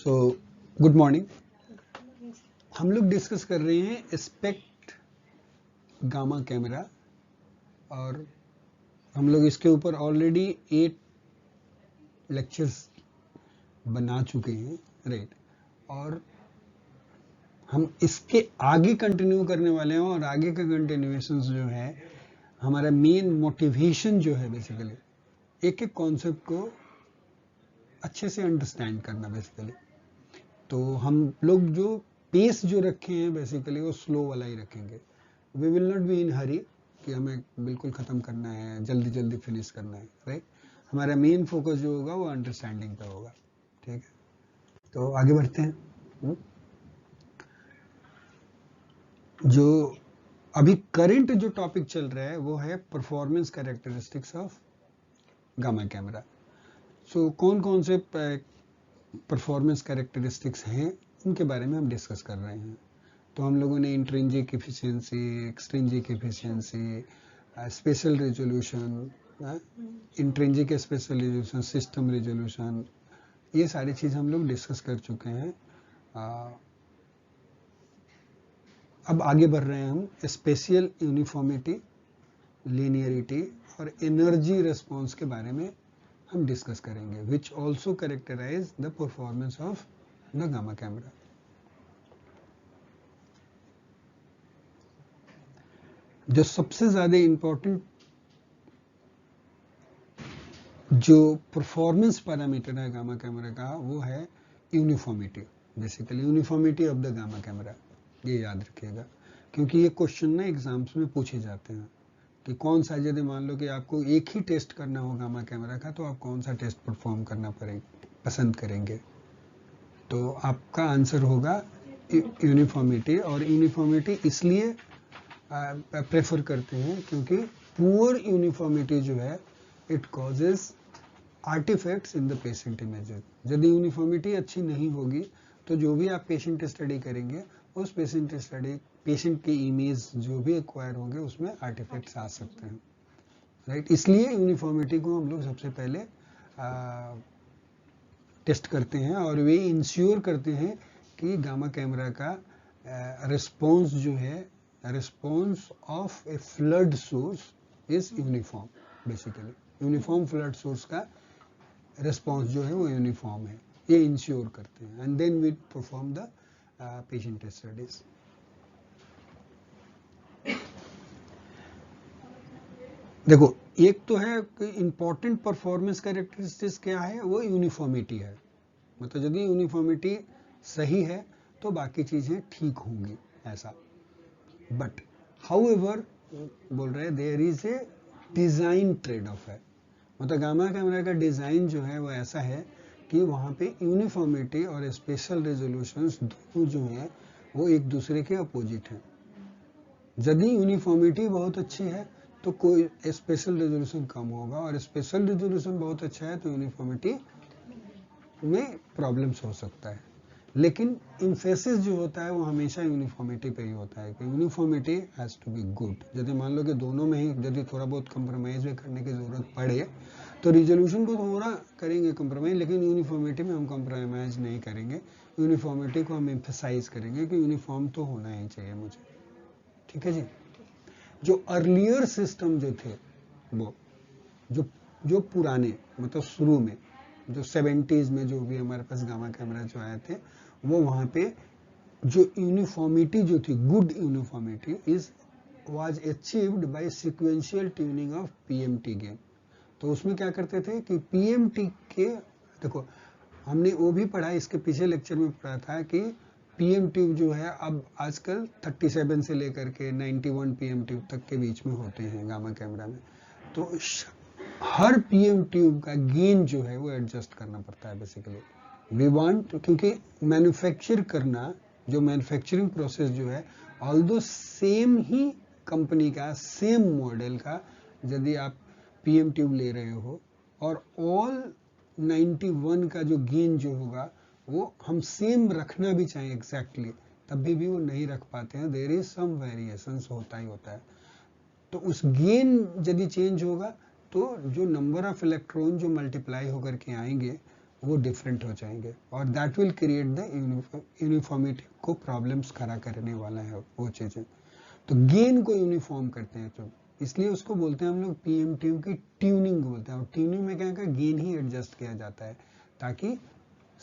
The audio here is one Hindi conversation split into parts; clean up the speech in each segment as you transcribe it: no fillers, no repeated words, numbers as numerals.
So good morning. हम लोग डिस्कस कर रहे हैं स्पेक्ट गामा कैमरा और हम लोग इसके ऊपर ऑलरेडी 8 लेक्चर्स बना चुके हैं, राइट। और हम इसके आगे कंटिन्यू करने वाले हैं और आगे का कंटिन्यूएशन जो है हमारा मेन मोटिवेशन जो है बेसिकली एक एक कॉन्सेप्ट को अच्छे से अंडरस्टैंड करना बेसिकली। तो हम लोग जो पेस जो रखे हैं बेसिकली वो स्लो वाला ही रखेंगे। We will not be in hurry कि हमें बिल्कुल ख़त्म करना है, जल्दी जल्दी फिनिश करना है, राइट। हमारा मेन फोकस जो होगा वो अंडरस्टैंडिंग पे होगा, ठीक है। तो आगे बढ़ते हैं। जो अभी करंट जो टॉपिक चल रहा है वो है performance characteristics of gamma camera. So कौन कौन से परफॉर्मेंस कैरेक्टरिस्टिक्स हैं उनके बारे में हम डिस्कस कर रहे हैं। तो हम लोगों ने intrinsic efficiency, extrinsic efficiency, special resolution, intrinsic special resolution, system resolution, ये सारी चीज़ हम लोग डिस्कस कर चुके हैं। अब आगे बढ़ रहे हैं हम स्पेशियल यूनिफॉर्मिटी, लीनियरिटी और एनर्जी रिस्पॉन्स के बारे में हम डिस्कस करेंगे, which also characterise the performance of the gamma camera. जो सबसे ज़्यादा इम्पोर्टेंट जो परफॉर्मेंस पैरामीटर है गामा कैमरा का वो है uniformity, basically uniformity of the gamma camera. ये याद रखिएगा क्योंकि ये क्वेश्चन ना एग्जाम्स में पूछे जाते हैं कि कौन सा, यदि मान लो कि आपको एक ही टेस्ट करना हो गामा कैमरा का तो आप कौन सा टेस्ट परफॉर्म करना पसंद करेंगे। तो आपका आंसर होगा यूनिफॉर्मिटी। और यूनिफॉर्मिटी इसलिए प्रेफर करते हैं क्योंकि पुअर यूनिफॉर्मिटी जो है it causes artefacts in the patient images. यदि यूनिफॉर्मिटी अच्छी नहीं होगी तो जो भी आप पेशेंट स्टडी करेंगे उस पेशेंट की इमेज जो भी एक्वायर होंगे उसमें आर्टिफैक्ट्स आ सकते हैं, राइट। इसलिए यूनिफॉर्मिटी को हम लोग सबसे पहले टेस्ट करते हैं और वे इंश्योर करते हैं कि गामा कैमरा का रिस्पॉन्स जो है, response of a flood source is uniform. Basically uniform flood source का रिस्पॉन्स जो है वो यूनिफॉर्म है, ये इंश्योर करते हैं। And then we perform the patient studies. देखो, एक तो है कि इंपॉर्टेंट परफॉर्मेंस कैरेक्टरिस्टिक्स क्या है, वो यूनिफॉर्मिटी है। मतलब यदि यूनिफॉर्मिटी सही है तो बाकी चीजें ठीक होंगी, ऐसा। बट हाउएवर बोल रहे हैं there is a design trade off है। मतलब गामा कैमरा का डिजाइन जो है वो ऐसा है कि वहाँ पे यूनिफॉर्मिटी और स्पेशल रेजोल्यूशंस दोनों जो हैं वो एक दूसरे के अपोजिट हैं। यदि यूनिफॉर्मिटी बहुत अच्छी है तो कोई स्पेशल रेजोल्यूशन कम होगा, और स्पेशल रेजोल्यूशन बहुत अच्छा है तो यूनिफॉर्मिटी में प्रॉब्लम्स हो सकता है। लेकिन इम्फेसिस जो होता है वो हमेशा यूनिफॉर्मिटी पे ही होता है कि uniformity has to be good. यदि मान लो कि दोनों में ही यदि थोड़ा बहुत कंप्रोमाइज भी करने की ज़रूरत पड़े तो रिजोल्यूशन को थोड़ा करेंगे कंप्रोमाइज, लेकिन यूनिफॉर्मिटी में हम कंप्रोमाइज नहीं करेंगे। यूनिफॉर्मिटी को हम एम्फेसाइज करेंगे कि यूनिफॉर्म तो होना ही चाहिए मुझे, ठीक है जी। जो अर्लियर सिस्टम जो थे वो जो पुराने मतलब शुरू में जो 70s में जो भी हमारे पास गामा कैमरा जो आए थे वो वहाँ पे जो यूनिफॉर्मिटी जो थी, good uniformity was achieved by sequential tuning of PMT gain. तो उसमें क्या करते थे कि पीएमटी के, देखो हमने वो भी पढ़ा, इसके पीछे लेक्चर में पढ़ा था कि पीएम ट्यूब जो है अब आजकल 37 से लेकर के 91 पीएम ट्यूब तक के बीच में होते हैं गामा कैमरा में। तो हर पीएम ट्यूब का गेन जो है वो एडजस्ट करना पड़ता है बेसिकली। वी वांट, क्योंकि मैन्युफैक्चर करना, जो मैन्युफैक्चरिंग प्रोसेस जो है ऑल्दो सेम ही कंपनी का सेम मॉडल का यदि आप पीएम ट्यूब ले रहे हो और ऑल 91 का जो गेन जो होगा वो हम सेम रखना भी चाहें एग्जैक्टली तब भी वो नहीं रख पाते हैं। देयर इज सम वेरिएशंस होता ही होता है। तो उस गेन यदि चेंज होगा तो जो नंबर ऑफ इलेक्ट्रॉन जो मल्टीप्लाई होकर के आएंगे वो डिफरेंट हो जाएंगे और that will create the uniformity को प्रॉब्लम्स खड़ा करने वाला है वो चीजें। तो गेन को यूनिफॉर्म करते हैं, तो इसलिए उसको बोलते हैं हम लोग पीएमटीयू की ट्यूनिंग बोलते हैं। और ट्यूनिंग में क्या है, गेन ही एडजस्ट किया जाता है ताकि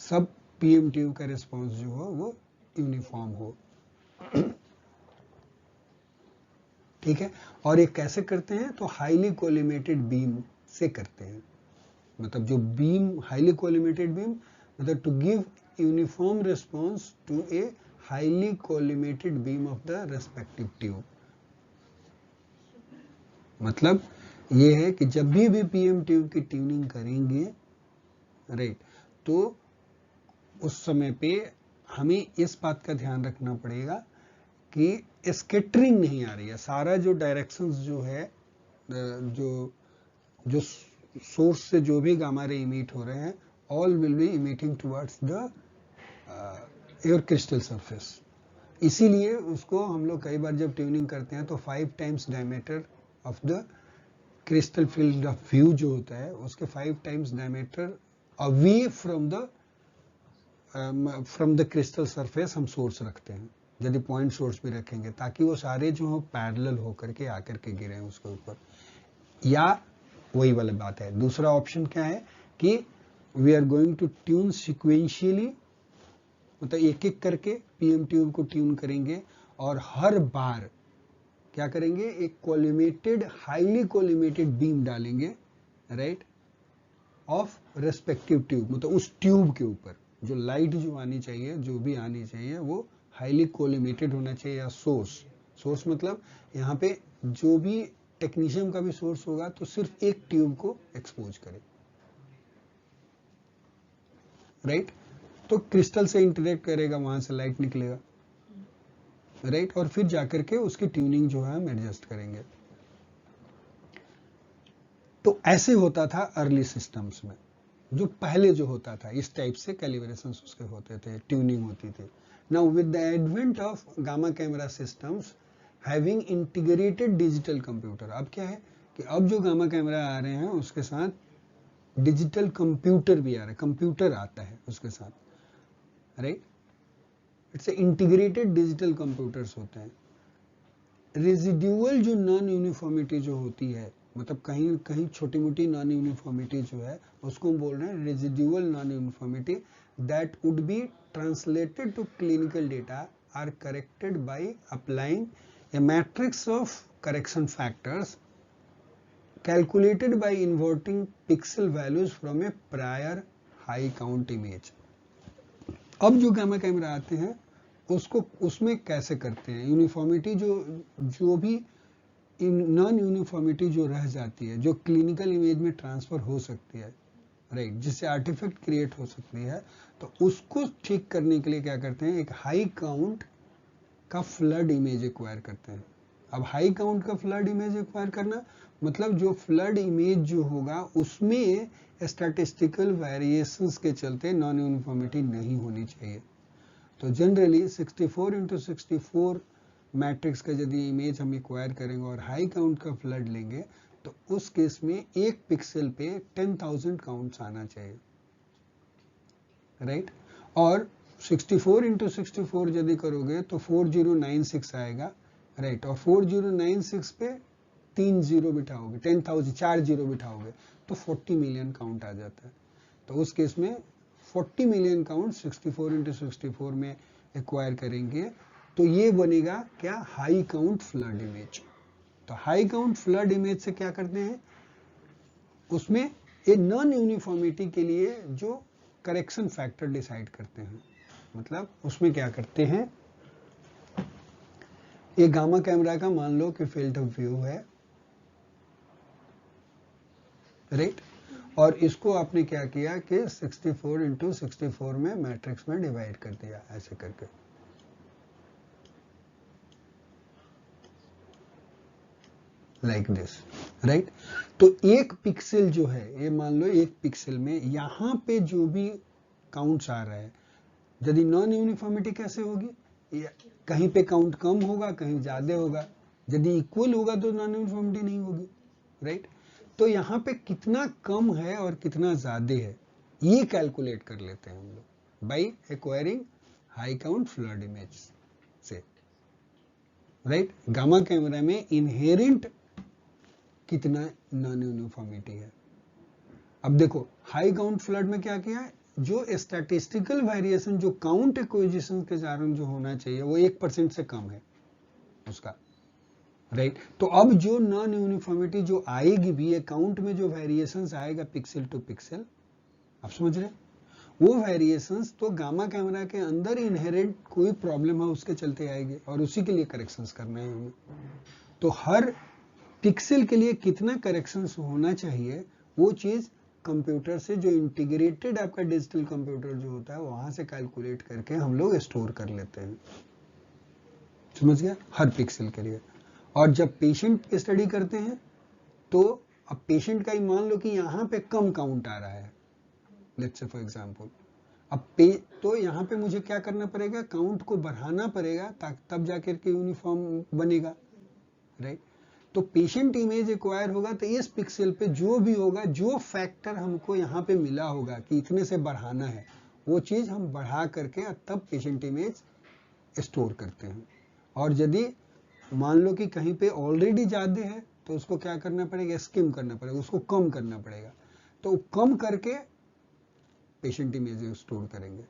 सब पीएमटीयू का रिस्पॉन्स जो हो वो यूनिफॉर्म हो। ठीक है। और ये कैसे करते हैं, तो हाईली कोलिमेटेड बीम से करते हैं। मतलब जो बीम, हाईली कोलिमेटेड बीम, मतलब to give uniform response to a highly collimated beam of the respective tube. मतलब ये है कि जब भी पीएम ट्यूब की ट्यूनिंग करेंगे, राइट, तो उस समय पे हमें इस बात का ध्यान रखना पड़ेगा कि स्कैटरिंग नहीं आ रही है। सारा जो डायरेक्शंस जो है, जो सोर्स से जो भी गामा रे इमिट हो रहे हैं, all will be emitting towards the your crystal surface. इसीलिए उसको हम लोग कई बार जब ट्यूनिंग करते हैं तो 5 times diameter of the crystal field of view जो होता है, उसके 5 times diameter away from the crystal surface हम सोर्स रखते हैं, यदि पॉइंट सोर्स भी रखेंगे, ताकि वो सारे जो हो पैरेलल होकर के आकर के गिरे उसके ऊपर। या वही वाली बात है, दूसरा ऑप्शन क्या है कि we are going to tune sequentially, मतलब एक एक करके पीएम ट्यूब को ट्यून करेंगे और हर बार क्या करेंगे, एक कोलिमेटेड, हाईली कोलिमेटेड बीम डालेंगे, राइट, ऑफ रेस्पेक्टिव ट्यूब। मतलब उस ट्यूब के ऊपर जो लाइट जो आनी चाहिए, जो भी आनी चाहिए, वो हाईली कोलिमेटेड होना चाहिए। या सोर्स मतलब यहाँ पे जो भी टेक्नीशियम का भी सोर्स होगा तो सिर्फ एक ट्यूब को एक्सपोज करे, राइट। तो क्रिस्टल से इंटरेक्ट करेगा, वहां से लाइट निकलेगा, राइट, और फिर जाकर के उसकी ट्यूनिंग जो है हम एडजस्ट करेंगे। तो ऐसे होता था अर्ली सिस्टम्स में, जो पहले जो होता था इस टाइप से कैलिब्रेशंस उसके होते थे, ट्यूनिंग होती थी। Now with the advent of gamma camera systems having integrated digital computer, अब क्या है कि अब जो गामा कैमरा आ रहे हैं उसके साथ डिजिटल कंप्यूटर भी आ रहा है, कंप्यूटर आता है उसके साथ, right. It's integrated digital computers होते हैं। रेजिड्यूअल जो नॉन यूनिफॉर्मिटी जो होती है, मतलब कहीं कहीं छोटी मोटी नॉन यूनिफॉर्मिटी जो है, उसको हम बोल रहे हैं residual non uniformity, that would be translated to clinical data are corrected by applying a matrix of correction factors calculated by inverting pixel values from a prior high count image। अब जो गामा कैमरा आते हैं उसको, उसमें कैसे करते हैं, यूनिफॉर्मिटी जो भी नॉन यूनिफॉर्मिटी जो रह जाती है, जो क्लिनिकल इमेज में ट्रांसफर हो सकती है, राइट, जिससे आर्टिफैक्ट क्रिएट हो सकती है, तो उसको ठीक करने के लिए क्या करते हैं, एक हाई काउंट का फ्लड इमेज एक्वायर करते हैं। अब हाई काउंट का फ्लड इमेज एक्वायर करना मतलब जो फ्लड इमेज जो होगा उसमें स्टैटिस्टिकल वेरिएशंस के चलते नॉन यूनिफॉर्मिटी नहीं होनी चाहिए। तो जनरली 64x64 मैट्रिक्स का यदि इमेज हम एक्वायर करेंगे और हाई काउंट का फ्लड लेंगे, तो उस केस में एक पिक्सल पे 10,000 काउंट्स आना चाहिए, राइट। और 64x64 यदि करोगे तो 4096 आएगा, राइट। और 4096 पे 3 जीरो बिठाओगे, 10,000 4 जीरो बिठाओगे तो 40 मिलियन काउंट आ जाता है। तो उस केस में 40 मिलियन काउंट 64x64 में एक्वायर करेंगे, तो ये बनेगा क्या, हाई काउंट फ्लड इमेज। तो हाई काउंट फ्लड इमेज से क्या करते हैं, उसमें ये नॉन यूनिफॉर्मिटी के लिए जो करेक्शन फैक्टर डिसाइड करते हैं, मतलब उसमें क्या करते हैं, ये गामा कैमरा का मान लो कि फील्ड ऑफ व्यू है, राइट, और इसको आपने क्या किया कि 64x64 में मैट्रिक्स में डिवाइड कर दिया, ऐसे करके, लाइक दिस, राइट। तो एक पिक्सल जो है, ये मान लो एक पिक्सल में यहां पे जो भी काउंट्स आ रहा है, यदि नॉन यूनिफॉर्मिटी कैसे होगी, कहीं पे काउंट कम होगा, कहीं ज्यादा होगा, यदि इक्वल होगा तो नॉन यूनिफॉर्मिटी नहीं होगी, राइट। तो यहाँ पे कितना कम है और कितना ज्यादा है, ये कैलकुलेट कर लेते हैं हम लोग by acquiring high count flood image से, राइट। गामा कैमरा में इनहेरेंट कितना नॉन यूनिफॉर्मिटी है। अब देखो हाई काउंट फ्लड में क्या किया है, जो स्टैटिस्टिकल वेरिएशन जो काउंट एक्विजिशन के कारण जो होना चाहिए वो 1% से कम है उसका, राइट। तो अब जो नॉन यूनिफॉर्मिटी जो आएगी भी है काउंट में, जो वेरिएशंस आएगा पिक्सल टू पिक्सल, आप समझ रहे, वो वेरिएशंस तो गामा कैमरा के अंदर इनहेरेंट कोई प्रॉब्लम है उसके चलते आएगी और उसी के लिए करेक्शंस करना है हमें। तो हर पिक्सल के लिए कितना करेक्शंस होना चाहिए वो चीज कंप्यूटर से, जो इंटीग्रेटेड आपका डिजिटल कंप्यूटर जो होता है वहां से कैलकुलेट करके हम लोग स्टोर कर लेते हैं, समझ गया, हर पिक्सल के लिए। और जब पेशेंट की स्टडी करते हैं तो अब पेशेंट का ही मान लो कि यहाँ पे कम काउंट आ रहा है, लेट्स से फॉर एग्जांपल, अब तो यहाँ पे मुझे क्या करना पड़ेगा, काउंट को बढ़ाना पड़ेगा तब जाकर के यूनिफॉर्म बनेगा, राइट। तो पेशेंट इमेज एक्वायर होगा तो इस पिक्सल पे जो भी होगा, जो फैक्टर हमको यहाँ पे मिला होगा कि इतने से बढ़ाना है, वो चीज हम बढ़ा करके तब पेशेंट इमेज स्टोर करते हैं। और यदि मान लो कि कहीं पे ऑलरेडी ज्यादा है तो उसको क्या करना पड़ेगा, स्किम करना पड़ेगा, उसको कम करना पड़ेगा, तो कम करके पेशेंट इमेज स्टोर करेंगे।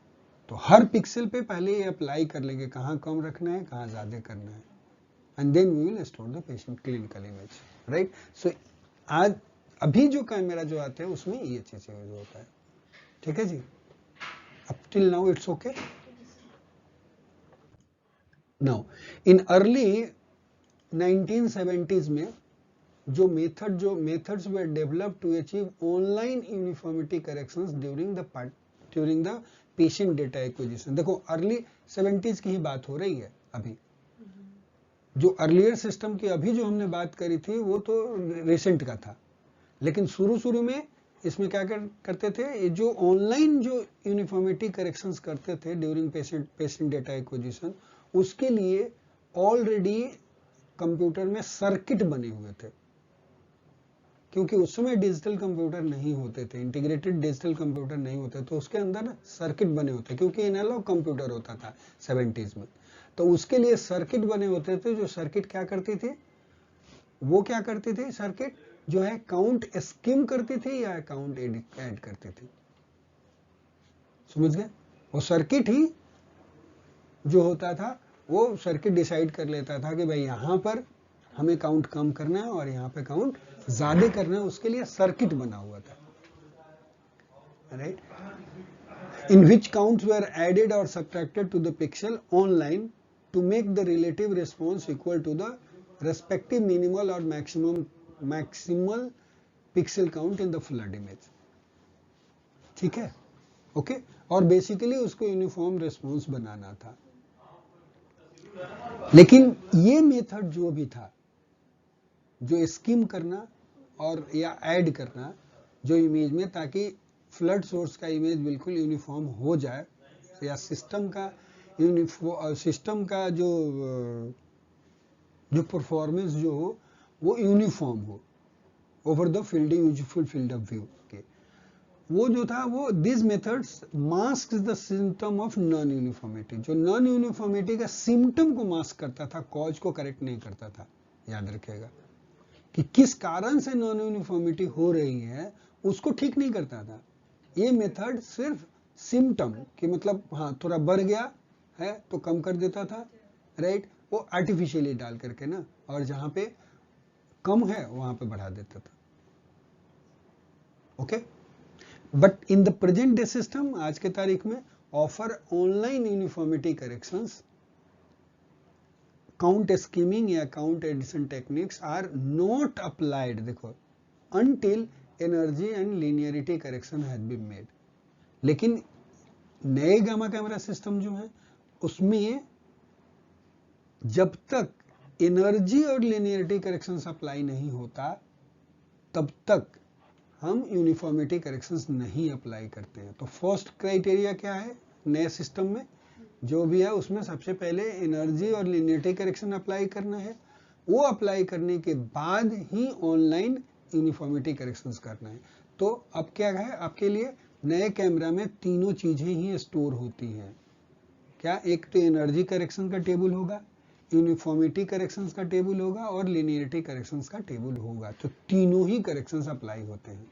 तो हर पिक्सल पे पहले ये अप्लाई कर लेंगे कहाँ कम रखना है कहाँ ज्यादा करना है, and then we will store the patient clinical image, right. So आज अभी जो कैमरा जो आते हैं उसमें ये चीजें होता है, ठीक है जी। Up till now it's okay. Now in early 1970s में जो methods were developed to achieve online uniformity corrections during the patient data acquisition. देखो अर्ली 70s की ही बात हो रही है अभी, जो अर्लियर सिस्टम की अभी जो हमने बात करी थी वो तो रिसेंट का था, लेकिन शुरू में इसमें क्या करते थे, जो ऑनलाइन जो यूनिफॉर्मिटी करेक्शंस करते थे ड्यूरिंग पेशेंट डेटा एक्विजिशन, उसके लिए ऑलरेडी कंप्यूटर में सर्किट बने हुए थे, क्योंकि उस समय डिजिटल कंप्यूटर नहीं होते थे, इंटीग्रेटेड डिजिटल कंप्यूटर नहीं होते, तो उसके अंदर सर्किट बने होते, क्योंकि एनालॉग कंप्यूटर होता था 70s में, तो उसके लिए सर्किट बने होते थे। जो सर्किट क्या करती थी, वो क्या करती थी, सर्किट जो है काउंट स्किम करती थी या काउंट ऐड करती थी, समझ गए। वो सर्किट ही जो होता था वो सर्किट डिसाइड कर लेता था कि भाई यहाँ पर हमें काउंट कम करना है और यहाँ पे काउंट ज्यादा करना है, उसके लिए सर्किट बना हुआ था, right, in which counts were added or subtracted to the pixel online to make the relative response equal to the respective minimal or maximal pixel count in the flood image, ठीक है, ओके। और बेसिकली उसको यूनिफॉर्म रिस्पॉन्स बनाना था। लेकिन ये मेथड जो भी था, जो स्किम करना और या ऐड करना जो इमेज में, ताकि फ्लड सोर्स का इमेज बिल्कुल यूनिफॉर्म हो जाए, या सिस्टम का जो परफॉर्मेंस जो हो वो यूनिफॉर्म हो over the useful field of view के, वो जो था वो this methods mask the symptom of non uniformity. जो नॉन यूनिफॉर्मिटी का सिम्टम को मास्क करता था, कॉज को करेक्ट नहीं करता था। याद रखिएगा कि किस कारण से नॉन यूनिफॉर्मिटी हो रही है उसको ठीक नहीं करता था। ये मेथड सिर्फ सिम्टम कि मतलब हाँ थोड़ा बढ़ गया है तो कम कर देता था, राइट, वो आर्टिफिशियली डाल करके ना, और जहां पे कम है वहां पे बढ़ा देता था, okay. But in the present day system, आज के तारीख में offer online uniformity corrections, count skimming या count addition techniques are not applied, देखो, until energy and linearity correction has been made। लेकिन नए गामा कैमरा सिस्टम जो है उसमें जब तक एनर्जी और लिनियरिटी करेक्शन अप्लाई नहीं होता तब तक हम यूनिफॉर्मिटी करेक्शंस नहीं अप्लाई करते हैं। तो फर्स्ट क्राइटेरिया क्या है नए सिस्टम में, जो भी है उसमें सबसे पहले एनर्जी और लिनियरिटी करेक्शन अप्लाई करना है, वो अप्लाई करने के बाद ही ऑनलाइन यूनिफॉर्मिटी करेक्शंस करना है। तो अब क्या है आपके लिए, नए कैमरा में तीनों चीजें ही स्टोर होती हैं। क्या? एक तो एनर्जी करेक्शन का टेबल होगा, यूनिफॉर्मिटी करेक्शंस का टेबल होगा और लिनियरिटी करेक्शंस का टेबल होगा। तो तीनों ही करेक्शंस अप्लाई होते हैं,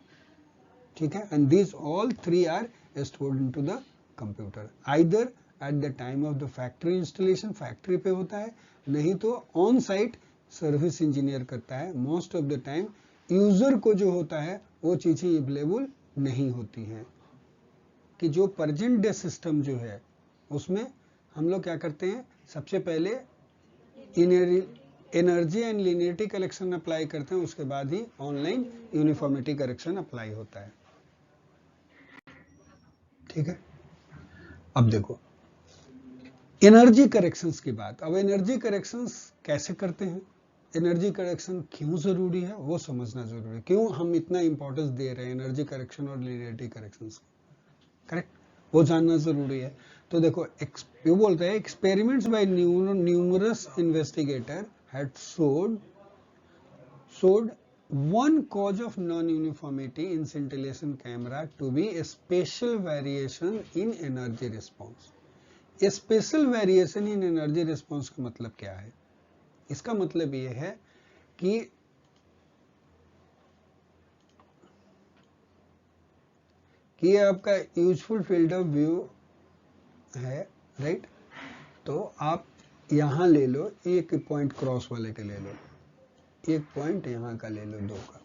ठीक है। And this all three are stored into the computer, either at the time of the factory installation, factory पे होता है, नहीं तो ऑन साइट सर्विस इंजीनियर करता है। Most of the time user को जो होता है वो चीजें अवेलेबल नहीं होती हैं। कि जो प्रेजेंट डे सिस्टम जो है उसमें हम लोग क्या करते हैं, सबसे पहले energy and linearity collection apply करते हैं, उसके बाद ही ऑनलाइन यूनिफॉर्मिटी करेक्शन अप्लाई होता है, ठीक है। अब देखो एनर्जी करेक्शंस की बात। अब एनर्जी करेक्शंस कैसे करते हैं, एनर्जी करेक्शन क्यों जरूरी है वो समझना जरूरी है, क्यों हम इतना इंपॉर्टेंस दे रहे हैं एनर्जी करेक्शन और लिनियरिटी करेक्शंस को, करेक्ट, वो जानना जरूरी है। तो देखो ये बोलते हैं experiments by numerous investigator had showed one cause of non-uniformity in scintillation camera to be a spatial variation in energy response। Special variation in energy response का मतलब क्या है? इसका मतलब ये है कि ये आपका यूजफुल फील्ड ऑफ व्यू है, राइट। तो आप यहां ले लो, एक पॉइंट क्रॉस वाले के ले लो, एक पॉइंट यहां का ले लो, 2 का।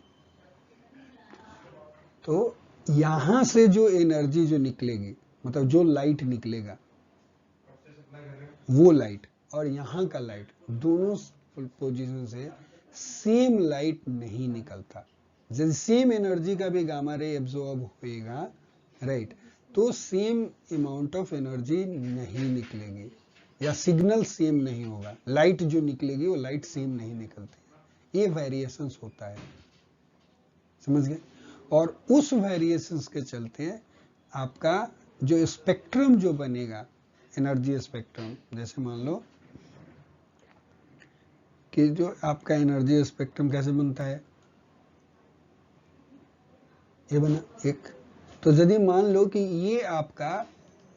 तो यहां से जो एनर्जी जो निकलेगी, मतलब जो लाइट निकलेगा, वो लाइट और यहां का लाइट दोनों पोजीशन से सेम लाइट नहीं निकलता। जब सेम एनर्जी का भी गामा रे एब्जॉर्ब होएगा, राइट, तो सेम अमाउंट ऑफ एनर्जी नहीं निकलेगी या सिग्नल सेम नहीं होगा। लाइट जो निकलेगी वो लाइट सेम नहीं निकलती, ये वेरिएशंस होता है, समझ गए। और उस वेरिएशंस के चलते आपका जो स्पेक्ट्रम जो बनेगा, एनर्जी स्पेक्ट्रम, जैसे मान लो कि जो आपका एनर्जी स्पेक्ट्रम कैसे बनता है, ये बना एक। तो यदि मान लो कि ये आपका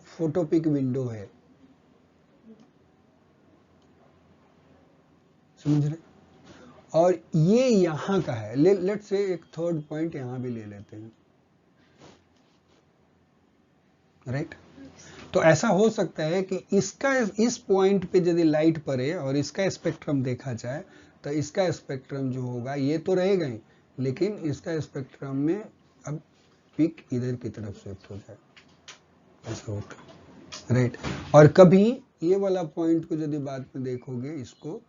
फोटोपिक विंडो है, समझ रहे, और ये यहां का है, लेट्स से एक थर्ड पॉइंट यहां भी ले लेते हैं, राइट। तो ऐसा हो सकता है कि इसका इस पॉइंट पे यदि लाइट पड़े और इसका स्पेक्ट्रम देखा जाए तो इसका स्पेक्ट्रम जो होगा ये तो रहेगा ही, लेकिन इसका स्पेक्ट्रम में अब पिक इधर की तरफ शिफ्ट हो जाए, ऐसा होता है, राइट। और कभी ये वाला पॉइंट को यदि बाद में देखोगे, इसको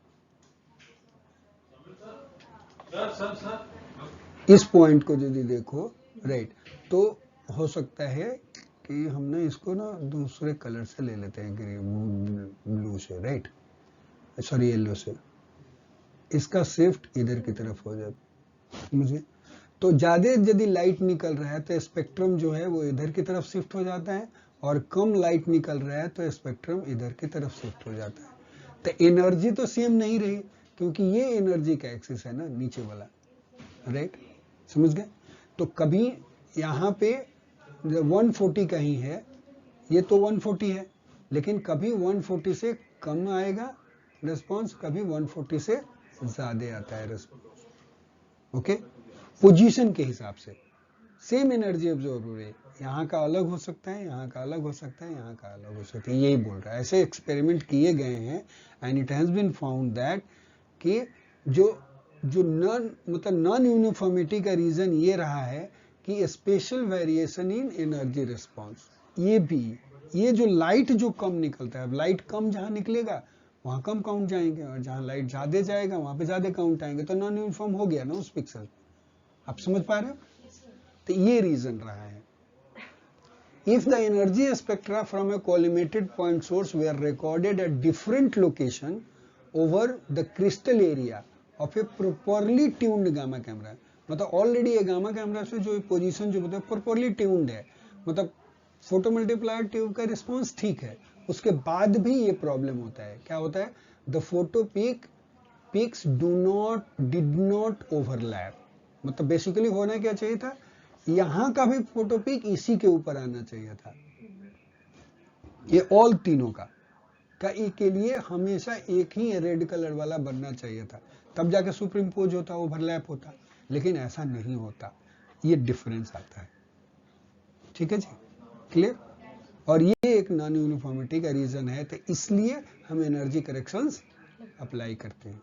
इस पॉइंट को यदि देखो, राइट, तो हो सकता है कि हमने इसको ना दूसरे कलर से ले लेते हैं, ग्रीन ब्लू से, राइट, सॉरी येलो से, इसका शिफ्ट इधर की तरफ हो जाए मुझे। तो ज्यादा यदि लाइट निकल रहा है तो स्पेक्ट्रम जो है वो इधर की तरफ शिफ्ट हो जाता है, और कम लाइट निकल रहा है तो स्पेक्ट्रम इधर की तरफ शिफ्ट हो जाता है। तो एनर्जी तो सेम नहीं रही, क्योंकि ये एनर्जी का एक्सिस है ना नीचे वाला, राइट, समझ गए। तो कभी यहाँ पे 140 का ही है, ये तो 140 है, लेकिन कभी 140 से कम आएगा रिस्पॉन्स, कभी 140 से ज्यादा आता है रिस्पॉन्स, ओके। पोजीशन के हिसाब से सेम एनर्जी ऑब्जॉर्ब हो रही है, यहाँ का अलग हो सकता है, यहाँ का अलग हो सकता है, यहाँ का अलग हो सकता है, यही बोल रहा है। ऐसे एक्सपेरिमेंट किए गए हैं and it has been found that कि जो नॉन यूनिफॉर्मिटी का रीजन ये रहा है कि special variation in energy response. ये जो लाइट जो कम निकलता है, अब लाइट कम जहां निकलेगा वहां कम काउंट जाएंगे, और जहां लाइट ज्यादा जाएगा वहां पे ज्यादा काउंट आएंगे, तो नॉन यूनिफॉर्म हो गया ना उस पिक्सल। आप समझ पा रहे हो? तो ये रीजन रहा है। If the energy spectra from a collimated point source were recorded at different location over the crystal area of a properly tuned gamma camera, मतलब ऑलरेडी ये गामा कैमरा से जो पोजीशन जो बताया प्रॉपरली ट्यून्ड है, मतलब फोटो मल्टीप्लायर ट्यूब का रिस्पॉन्स ठीक है, उसके बाद भी ये प्रॉब्लम होता है। क्या होता है? The photo peaks did not overlap. मतलब बेसिकली होना क्या चाहिए था यहां का भी फोटो पिक इसी के ऊपर आना चाहिए था, ये ऑल तीनों का के लिए हमेशा एक ही रेड कलर वाला बनना चाहिए था, तब जाके सुप्रीम पोज होता, ओवरलैप होता, लेकिन ऐसा नहीं होता, ये डिफरेंस आता है। ठीक है जी, क्लियर। और ये एक नॉन यूनिफॉर्मिटी का रीजन है, तो इसलिए हम एनर्जी करेक्शंस अप्लाई करते हैं।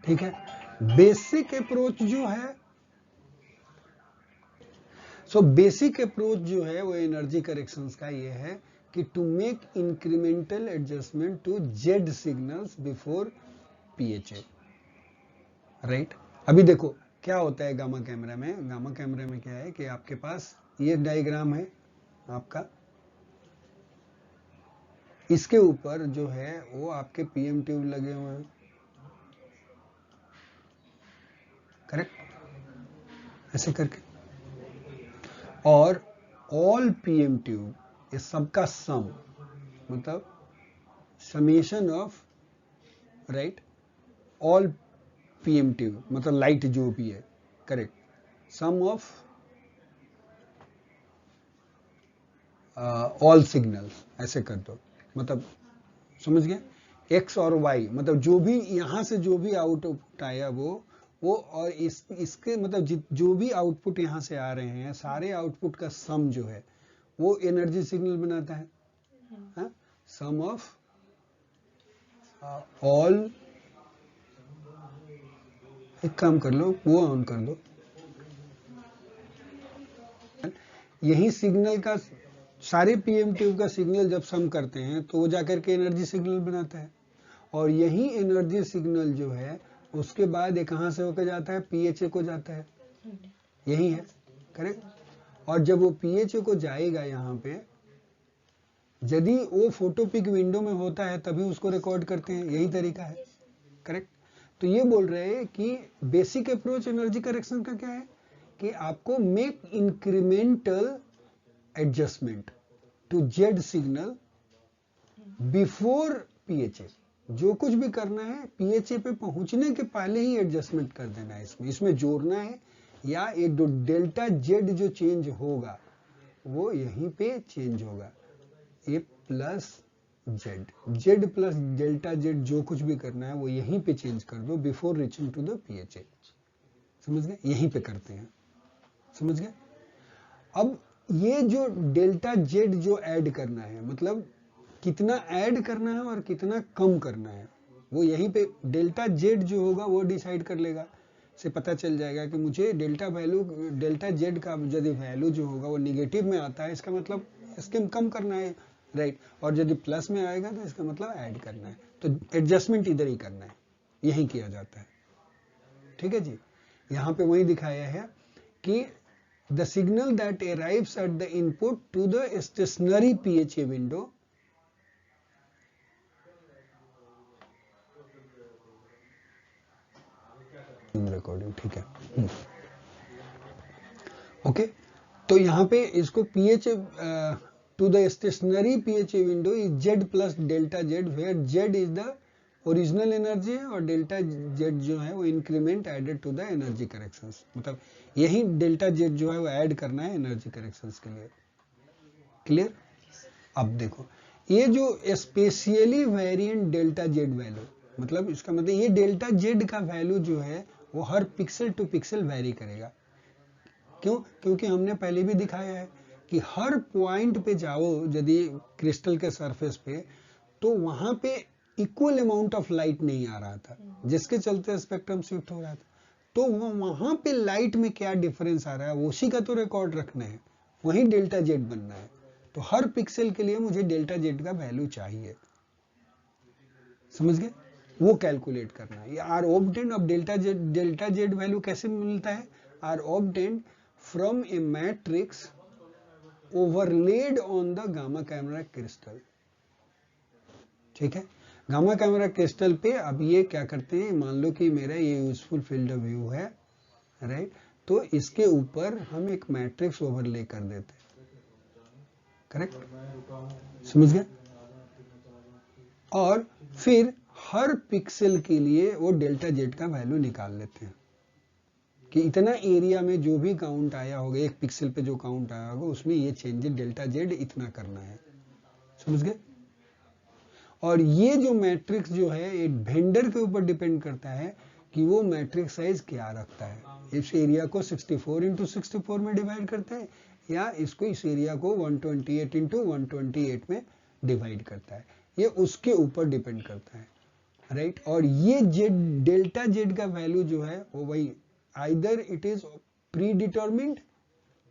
ठीक है, बेसिक अप्रोच जो है, सो बेसिक अप्रोच जो है वो एनर्जी करेक्शंस का ये है कि to make incremental adjustment to Z signals before PHA, right. अभी देखो क्या होता है गामा कैमरा में, गामा कैमरा में क्या है कि आपके पास ये डायग्राम है आपका, इसके ऊपर जो है वो आपके पीएम ट्यूब लगे हुए हैं, करेक्ट, ऐसे करके, और ऑल पीएम ट्यूब, ये सबका सम, मतलब summation of, right, all PM tube मतलब लाइट जो भी है, correct, sum of all signals, ऐसे कर दो, मतलब समझ गए, एक्स और वाई, मतलब जो भी यहां से जो भी आउटपुट आया वो और इसके मतलब जो भी आउटपुट यहां से आ रहे हैं, सारे आउटपुट का सम जो है वो एनर्जी सिग्नल बनाता है, सम ऑफ ऑल, एक काम कर लो, वो ऑन कर दो, यही सिग्नल का, सारे पीएम ट्यूब का सिग्नल जब सम करते हैं तो वो जाकर के एनर्जी सिग्नल बनाता है, और यही एनर्जी सिग्नल जो है उसके बाद ये कहां से होकर जाता है, पीएचए को जाता है, यही है, करेक्ट। और जब वो पीएचए को जाएगा, यहाँ पे यदि वो फोटो पिक विंडो में होता है तभी उसको रिकॉर्ड करते हैं, यही तरीका है, करेक्ट। तो ये बोल रहे हैं कि बेसिक अप्रोच एनर्जी करेक्शन का क्या है कि आपको make incremental adjustment to Z signal before PHA, जो कुछ भी करना है पीएचए पे पहुंचने के पहले ही एडजस्टमेंट कर देना है, इसमें जोड़ना है, या एक डेल्टा जेड जो चेंज होगा वो यहीं पे चेंज होगा, A plus Z, Z plus delta Z जो कुछ भी करना है वो यहीं पे चेंज कर दो before reaching to the PHA, समझ गए, यहीं पे करते हैं, समझ गए। अब ये जो डेल्टा जेड जो ऐड करना है, मतलब कितना ऐड करना है और कितना कम करना है, वो यहीं पे डेल्टा जेड जो होगा वो डिसाइड कर लेगा, से पता चल जाएगा कि मुझे डेल्टा वैल्यू, डेल्टा जेड का यदि वैल्यू जो होगा वो निगेटिव में आता है, इसका मतलब इसके कम करना है, राइट, और यदि प्लस में आएगा तो इसका मतलब ऐड करना है, तो एडजस्टमेंट इधर ही करना है, यही किया जाता है। ठीक है जी, यहाँ पे वही दिखाया है कि the signal that arrives at the input to the stationary PHA window recording, ठीक है, ओके। तो यहाँ पे इसको PHA to the stationary PHA window is Z plus delta Z, where Z is the original energy है और डेल्टा जेड जो है वो increment added to the energy corrections, मतलब यही डेल्टा जेड जो है वो ऐड करना है एनर्जी करेक्शंस के लिए, क्लियर। अब देखो ये जो specially variant delta Z value, मतलब इसका मतलब ये डेल्टा जेड का वैल्यू जो है वो हर पिक्सल टू पिक्सल वेरी करेगा, क्यों, क्योंकि हमने पहले भी दिखाया है कि हर पॉइंट पे जाओ यदि क्रिस्टल के सरफेस पे, तो वहां पे इक्वल अमाउंट ऑफ लाइट नहीं आ रहा था, जिसके चलते स्पेक्ट्रम शिफ्ट हो रहा था, तो वो वहां पे लाइट में क्या डिफरेंस आ रहा है उसी का तो रिकॉर्ड रखना है, वही डेल्टा जेड बनना है, तो हर पिक्सल के लिए मुझे डेल्टा जेड का वैल्यू चाहिए, समझ गए, वो कैलकुलेट करना है। Are obtained of delta Z value कैसे मिलता है, are obtained from a matrix overlaid on the gamma camera crystal, ठीक है। गामा कैमरा क्रिस्टल पे अब ये क्या करते हैं, मान लो कि मेरा ये यूजफुल फील्ड ऑफ व्यू है, राइट, तो इसके ऊपर हम एक मैट्रिक्स ओवरले कर देते हैं, करेक्ट, समझ गए, और फिर हर पिक्सल के लिए वो डेल्टा जेड का वैल्यू निकाल लेते हैं, कि इतना एरिया में जो भी काउंट आया होगा, एक पिक्सल पे जो काउंट आया होगा उसमें ये चेंजेस डेल्टा जेड इतना करना है। समझ गए? और ये जो मैट्रिक्स जो है एक वेंडर के ऊपर डिपेंड करता है कि वो मैट्रिक्स साइज क्या रखता है। इस एरिया को 64 इंटू 64 में डिवाइड करता है या इसको इस एरिया को 128 इंटू 128 में डिवाइड करता है, ये उसके ऊपर डिपेंड करता है, राइट। और ये जेड डेल्टा जेड का वैल्यू जो है वो वही either it is pre determined,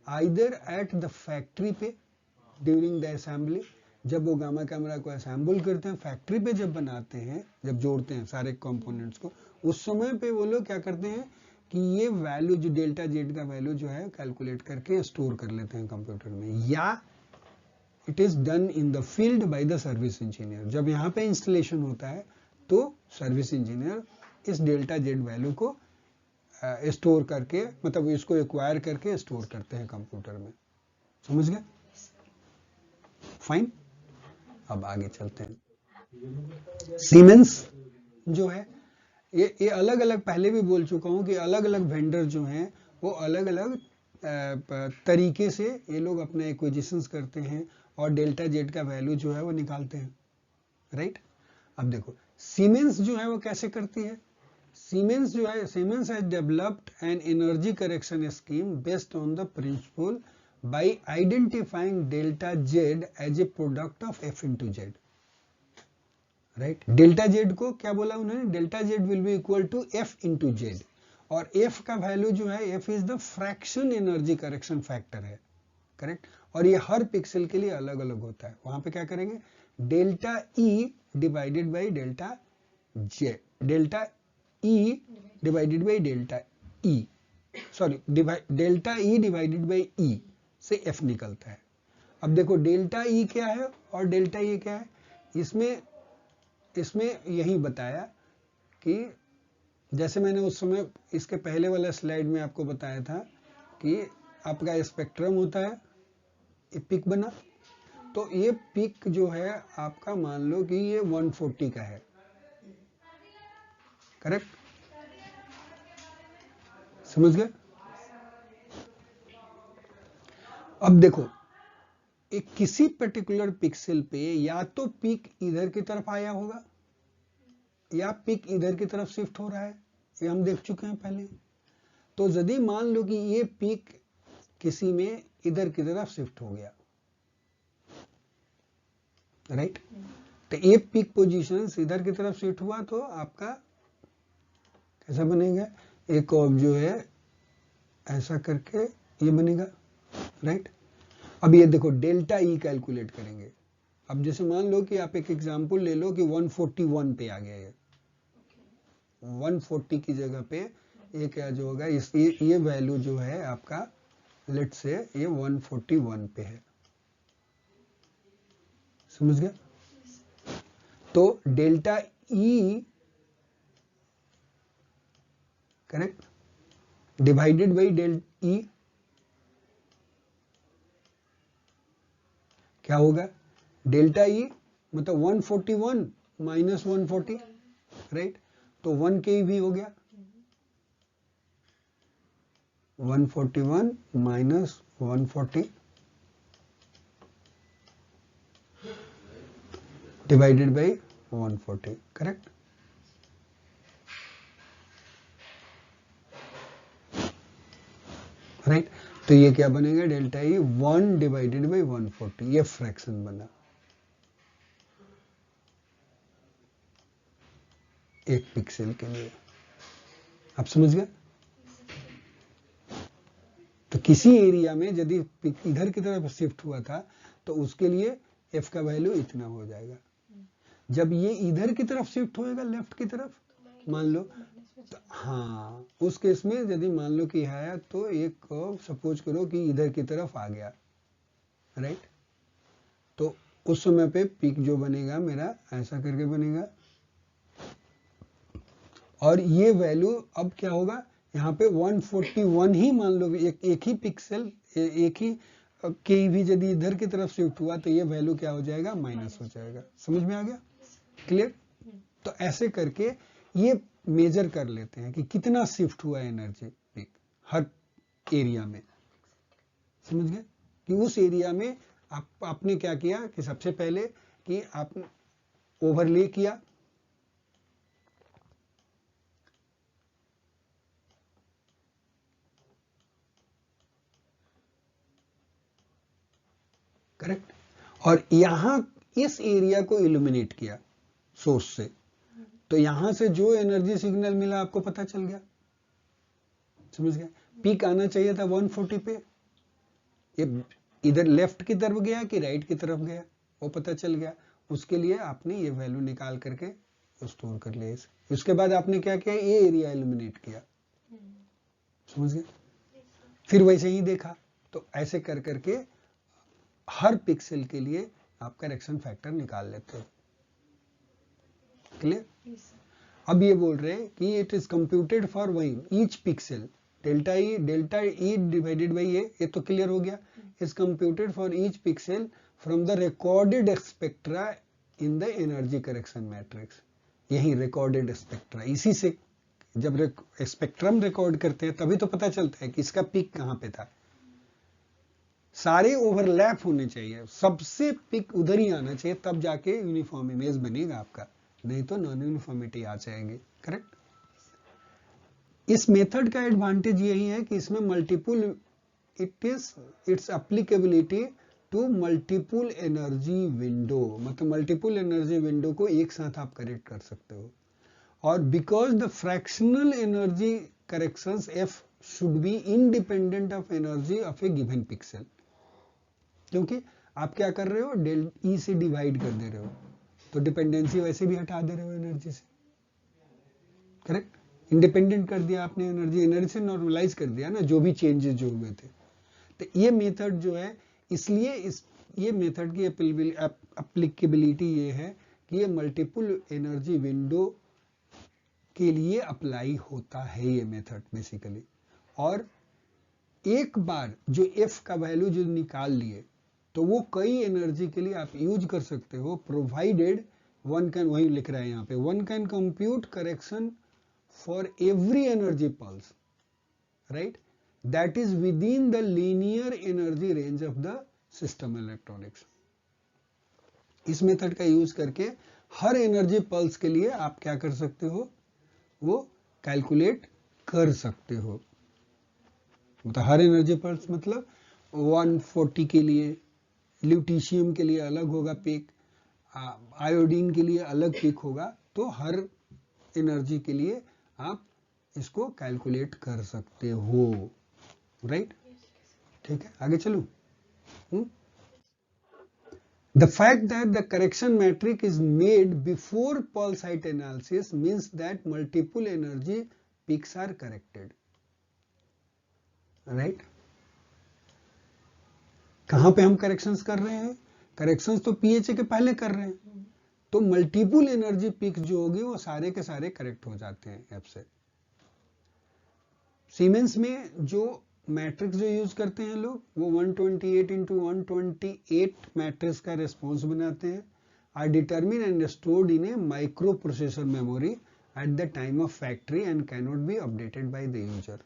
either at the factory पे ड्यूरिंग द असेंबली, जब वो गामा कैमरा को असेंबल करते हैं फैक्ट्री पे, जब बनाते हैं, जब जोड़ते हैं सारे कंपोनेंट्स को, उस समय पे वो लोग क्या करते हैं कि ये वैल्यू जो डेल्टा जेड का वैल्यू जो है कैलकुलेट करके स्टोर कर लेते हैं कंप्यूटर में, या it is done in the field by the service engineer. जब यहाँ पे इंस्टॉलेशन होता है तो सर्विस इंजीनियर इस डेल्टा जेड वैल्यू को स्टोर करके, मतलब इसको एक्वायर करके स्टोर करते हैं कंप्यूटर में। समझ गए? फाइन। अब आगे चलते हैं। सीमेंस जो है ये अलग अलग, पहले भी बोल चुका हूं कि अलग अलग वेंडर जो हैं वो अलग अलग तरीके से ये लोग अपने एक्विजिशंस करते हैं और डेल्टा जेड का वैल्यू जो है वो निकालते हैं, राइट। अब देखो सीमेंस जो है वो कैसे करती है। सीमेंस जो है, Siemens has developed an energy correction scheme based on the principle by identifying delta Z as a product of F into Z, right. Delta Z को क्या बोला उन्होंने, delta Z will be equal to F into Z, और एफ का वैल्यू जो है, F is the fraction energy correction factor है, करेक्ट। और ये हर पिक्सल के लिए अलग अलग होता है। वहां पे क्या करेंगे, delta E divided by delta Z, delta E divided by delta E, sorry delta E divided by E से एफ निकलता है। अब देखो डेल्टा ई क्या है और डेल्टा ई क्या है, इसमें यही बताया कि जैसे मैंने उस समय इसके पहले वाला स्लाइड में आपको बताया था कि आपका स्पेक्ट्रम होता है, ये पिक बना, तो ये पिक जो है आपका मान लो कि ये 140 का है, करेक्ट। समझ गए? अब देखो एक किसी पर्टिकुलर पिक्सल पे या तो पिक इधर की तरफ आया होगा या पिक इधर की तरफ शिफ्ट हो रहा है, ये हम देख चुके हैं पहले। तो यदि मान लो कि ये पिक किसी में इधर की तरफ शिफ्ट हो गया, राइट, तो ये पिक पोजीशन इधर की तरफ शिफ्ट हुआ तो आपका कैसा बनेगा, एक ऑफ जो है ऐसा करके ये बनेगा, राइट। अब ये देखो डेल्टा ई कैलकुलेट करेंगे। अब जैसे मान लो कि आप एक एग्जांपल ले लो कि 141 पे आ गया, ये 140 की जगह पे ये क्या जो होगा, इस ये वैल्यू जो है आपका लेट से ये 141 पे है। समझ गए? तो delta E correct divided by delta ई क्या होगा, डेल्टा ई मतलब 141 माइनस 140, राइट। तो 1 के भी हो गया, 141 minus 140 divided by 140, correct. Right, तो ये क्या बनेगा, डेल्टा ई 1 डिवाइडेड बाई 140, ये फ्रैक्शन बना एक पिक्सल के लिए। आप समझ गए? तो किसी एरिया में यदि इधर की तरफ शिफ्ट हुआ था तो उसके लिए एफ का वैल्यू इतना हो जाएगा। जब ये इधर की तरफ शिफ्ट होएगा लेफ्ट की तरफ, मान लो तो हाँ, उस केस में यदि मान लो कि है तो एक सपोज करो कि इधर की तरफ आ गया, राइट। तो उस समय पे पिक जो बनेगा मेरा ऐसा करके बनेगा, और ये वैल्यू अब क्या होगा, यहाँ पे 141 ही मान लो एक ही पिक्सल, एक ही के भी यदि इधर की तरफ शिफ्ट हुआ तो ये वैल्यू क्या हो जाएगा, माइनस हो जाएगा। समझ में आ गया? क्लियर? तो ऐसे करके ये मेजर कर लेते हैं कि कितना शिफ्ट हुआ एनर्जी पिक। हर एरिया में, समझ गए? कि उस एरिया में आपने क्या किया कि सबसे पहले कि आप ओवरले किया, करेक्ट, और यहां इस एरिया को इल्यूमिनेट किया सोर्स से, तो यहां से जो एनर्जी सिग्नल मिला आपको पता चल गया, समझ गए? पीक आना चाहिए था 140 पे, ये इधर लेफ्ट की तरफ गया कि राइट की तरफ गया वो पता चल गया। उसके लिए आपने ये वैल्यू निकाल करके स्टोर कर लिया इसे। उसके बाद आपने क्या किया, ये एरिया एलिमिनेट किया, समझ गए? फिर वैसे ही देखा, तो ऐसे कर करके हर पिक्सल के लिए आप करेक्शन फैक्टर निकाल लेते हो। क्लियर? अब ये बोल रहे हैं कि इट इज कंप्यूटेड फॉर वही each pixel, delta E divided by ये तो क्लियर हो गया, is computed for each pixel from the recorded spectra in the energy correction matrix. यही रिकॉर्डेड स्पेक्ट्रा, इसी से जब स्पेक्ट्रम रिकॉर्ड करते हैं तभी तो पता चलता है कि इसका पीक कहां पे था। सारे ओवरलैप होने चाहिए, सबसे पिक उधर ही आना चाहिए, तब जाके यूनिफॉर्म इमेज बनेगा आपका, नहीं तो नॉन यूनिफॉर्मिटी आ जाएगी। करेक्ट? इस मेथड का एडवांटेज यही है कि इसमें multiple its applicability to multiple energy window, मतलब मल्टीपल एनर्जी विंडो को एक साथ आप करेक्ट कर सकते हो। और because the fractional energy corrections F should be independent of energy of a given pixel, क्योंकि आप क्या कर रहे हो, डेल ई से डिवाइड कर दे रहे हो, तो डिपेंडेंसी वैसे भी हटा दे रहे हो एनर्जी से। करेक्ट? इंडिपेंडेंट कर दिया आपने एनर्जी से नॉर्मलाइज कर दिया ना, जो भी चेंजेस जो हुए थे। तो ये मेथड जो है, इसलिए ये मेथड की एप्लीकेबिलिटी ये है कि ये मल्टीपल एनर्जी विंडो के लिए अप्लाई होता है ये मेथड बेसिकली। और एक बार जो एफ का वैल्यू जो निकाल लिए, तो वो कई एनर्जी के लिए आप यूज कर सकते हो, प्रोवाइडेड वन कैन, वही लिख रहा है यहाँ पे, one can compute correction for every energy pulse, right, that is within the linear energy range of the system electronics। इस मेथड का यूज करके हर एनर्जी पल्स के लिए आप क्या कर सकते हो, वो कैलकुलेट कर सकते हो। मतलब हर एनर्जी पल्स मतलब 140 के लिए ल्यूटीशियम के लिए अलग होगा पिक, आयोडीन के लिए अलग पिक होगा, तो हर एनर्जी के लिए आप इसको कैलकुलेट कर सकते हो। राइट? ठीक है, आगे चलूं। The fact that the correction matrix is made before pulse height analysis means that multiple energy peaks are corrected. Right? कहां पे हम करेक्शंस कर रहे हैं? करेक्शंस तो पीएचए के पहले कर रहे हैं, तो मल्टीपल एनर्जी पिक जो होगी वो सारे के सारे करेक्ट हो जाते हैं ऐप से। सीमेंस में जो मैट्रिक्स जो यूज करते हैं लोग, वो 128 into 128 मैट्रिक्स का रेस्पॉन्स बनाते हैं, are determine and stored in a microprocessor memory at the time of factory and cannot be updated by the user.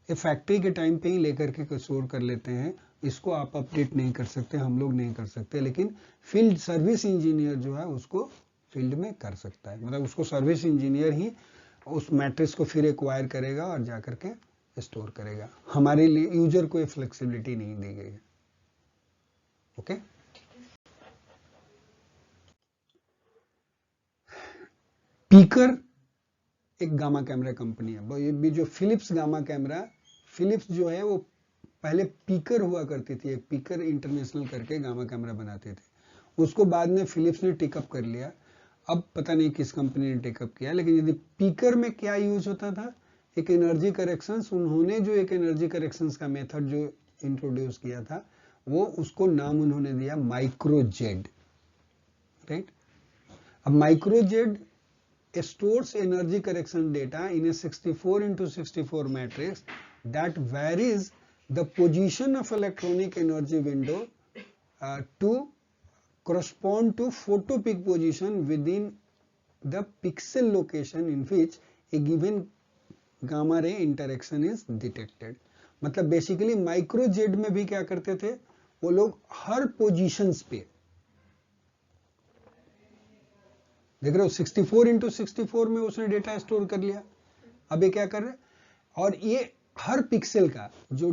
ये फैक्ट्री के टाइम पे ही लेकर के स्टोर कर लेते हैं, इसको आप अपडेट नहीं कर सकते, हम लोग नहीं कर सकते, लेकिन फील्ड सर्विस इंजीनियर जो है उसको फील्ड में कर सकता है। मतलब उसको सर्विस इंजीनियर ही उस मैट्रिक्स को फिर एक्वायर करेगा और जाकर के स्टोर करेगा। हमारे लिए यूजर को ये फ्लेक्सिबिलिटी नहीं दी गई है। ओके? पीकर एक गामा कैमरा कंपनी है, ये भी जो फिलिप्स गामा कैमरा, फिलिप्स जो है वो पहले पीकर हुआ करती थी, एक पीकर इंटरनेशनल करके गामा कैमरा बनाते थे, उसको बाद में फिलिप्स ने टेकअप कर लिया। अब पता नहीं किस कंपनी ने टेकअप किया, लेकिन यदि पीकर में क्या यूज होता था, एक एनर्जी करेक्शंस, उन्होंने जो एक एनर्जी करेक्शंस का मेथड जो इंट्रोड्यूस किया था, वो उसको नाम उन्होंने दिया माइक्रोजेड। राइट? अब माइक्रोजेड stores energy correction data in a 64 into 64 matrix that varies the position of electronic energy window to correspond to photo peak position within the pixel location in which a given gamma ray interaction is detected. मतलब बेसिकली माइक्रो जेड में भी क्या करते थे वो लोग, हर पोजीशंस पे, देख रहे हो 64x64 में उसने डेटा स्टोर कर लिया। अब ये क्या कर रहे हैं, और ये हर पिक्सल का जो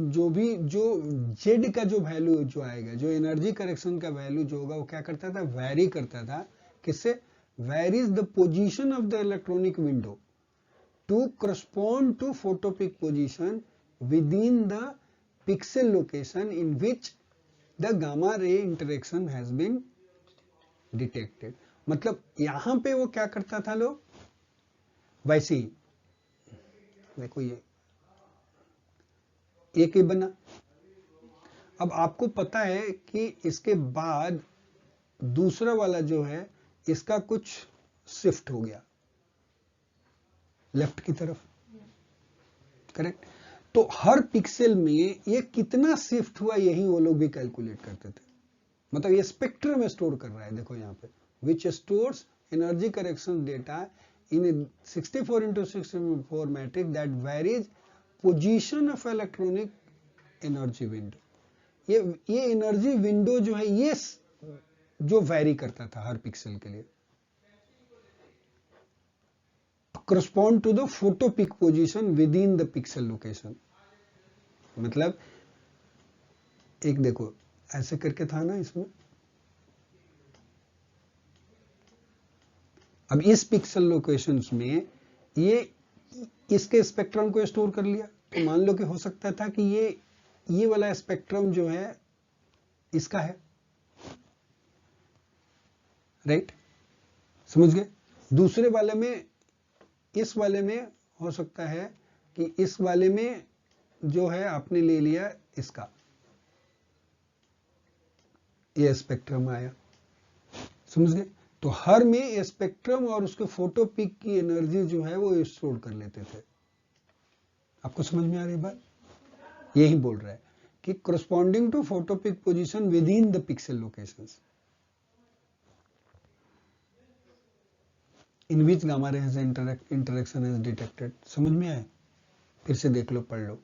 जेड का जो वैल्यू जो आएगा, जो एनर्जी करेक्शन का वैल्यू जो होगा, वो क्या करता था, वैरी करता था। किससे? Varies the position of the electronic window to correspond to photopeak position within the pixel location in which the gamma ray interaction has been detected. मतलब यहां पे वो क्या करता था लोग, वैसे ही देखो ये एक ही बना। अब आपको पता है कि इसके बाद दूसरा वाला जो है इसका कुछ शिफ्ट हो गया लेफ्ट की तरफ, करेक्ट। तो हर पिक्सल में ये कितना शिफ्ट हुआ यही वो लोग भी कैलकुलेट करते थे। मतलब ये स्पेक्ट्रम में स्टोर कर रहा है, देखो यहाँ पे, which stores energy correction data in 64x64 matrix that varies position of electronic energy window. ये एनर्जी विंडो जो है ये जो वेरी करता था हर पिक्सल के लिए, correspond to the photopeak position within the pixel location। मतलब एक देखो ऐसे करके था ना इसमें, अब इस पिक्सल लोकेशंस में ये इसके स्पेक्ट्रम को स्टोर कर लिया। तो मान लो कि हो सकता था कि ये वाला स्पेक्ट्रम जो है इसका है, राइट, समझ गए। दूसरे वाले में, इस वाले में हो सकता है कि इस वाले में जो है आपने ले लिया इसका, ये स्पेक्ट्रम आया, समझ गए। तो हर में ये स्पेक्ट्रम और उसके फोटो पिक की एनर्जी जो है वो स्टोर कर लेते थे। आपको समझ में आ रही बात? यही बोल रहा है कि corresponding to photopic position within the pixel locations in which gamma ray has interaction is detected। समझ में आया? फिर से देख लो, पढ़ लो।